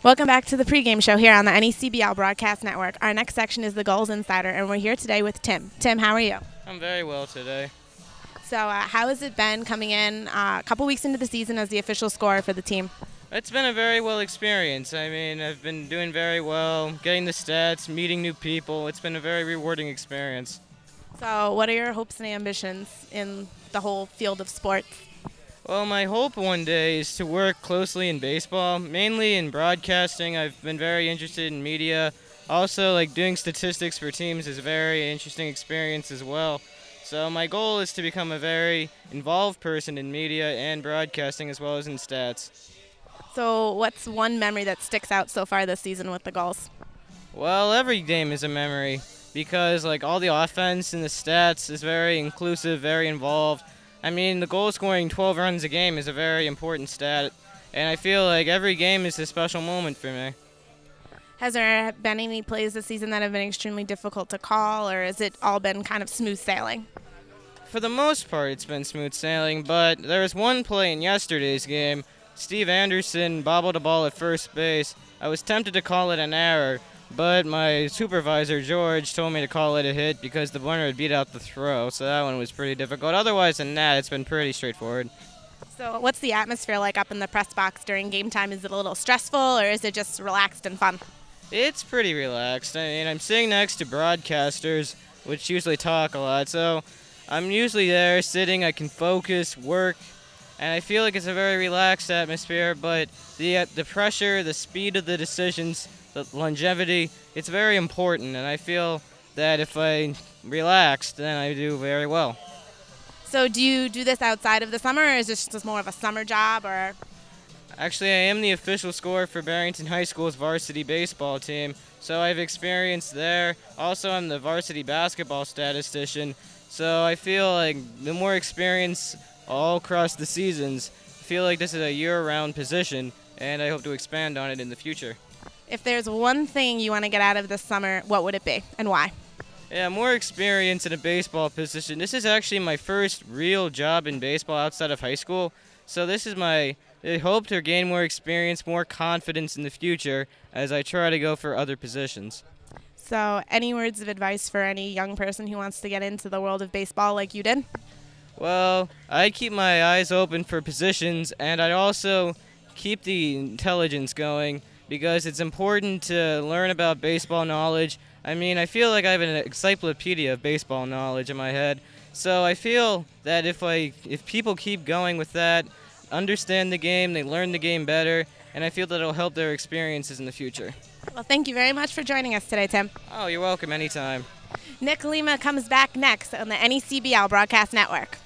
Welcome back to the pregame show here on the NECBL Broadcast Network. Our next section is the Gulls Insider, and we're here today with Tim. Tim, how are you? I'm very well today. So how has it been coming in a couple weeks into the season as the official scorer for the team? It's been a very well experience. I mean, I've been doing very well, getting the stats, meeting new people. It's been a very rewarding experience. So what are your hopes and ambitions in the whole field of sports? Well, my hope one day is to work closely in baseball, mainly in broadcasting. I've been very interested in media. Also, doing statistics for teams is a very interesting experience as well. So my goal is to become a very involved person in media and broadcasting as well as in stats. So what's one memory that sticks out so far this season with the Gulls? Well, every game is a memory because all the offense and the stats is very inclusive, very involved. I mean, the goal scoring 12 runs a game is a very important stat, and I feel like every game is a special moment for me. Has there been any plays this season that have been extremely difficult to call, or has it all been kind of smooth sailing? For the most part, it's been smooth sailing, but there was one play in yesterday's game. Steve Anderson bobbled a ball at first base. I was tempted to call it an error, but my supervisor, George, told me to call it a hit because the runner had beat out the throw, so that one was pretty difficult. Otherwise than that, it's been pretty straightforward. So what's the atmosphere like up in the press box during game time? Is it a little stressful, or is it just relaxed and fun? It's pretty relaxed. I mean, I'm sitting next to broadcasters, which usually talk a lot, so I'm usually there sitting, I can focus, work, and I feel like it's a very relaxed atmosphere, but the pressure, the speed of the decisions, the longevity, it's very important, and I feel that if I relax, then I do very well. So do you do this outside of the summer, or is this just more of a summer job? Or? Actually, I am the official scorer for Barrington High School's varsity baseball team, so I've experience there. Also, I'm the varsity basketball statistician, so I feel like the more experience all across the seasons, I feel like this is a year-round position, and I hope to expand on it in the future. If there's one thing you want to get out of this summer, what would it be, and why? Yeah, more experience in a baseball position. This is actually my first real job in baseball outside of high school, so this is I hope to gain more experience, more confidence in the future as I try to go for other positions. So any words of advice for any young person who wants to get into the world of baseball like you did? Well, I keep my eyes open for positions, and I'd also keep the intelligence going because it's important to learn about baseball knowledge. I mean, I feel like I have an encyclopedia of baseball knowledge in my head, so I feel that if people keep going with that, understand the game, they learn the game better, and I feel that it'll help their experiences in the future. Well, thank you very much for joining us today, Tim. Oh, you're welcome anytime. Nick Lima comes back next on the NECBL Broadcast Network.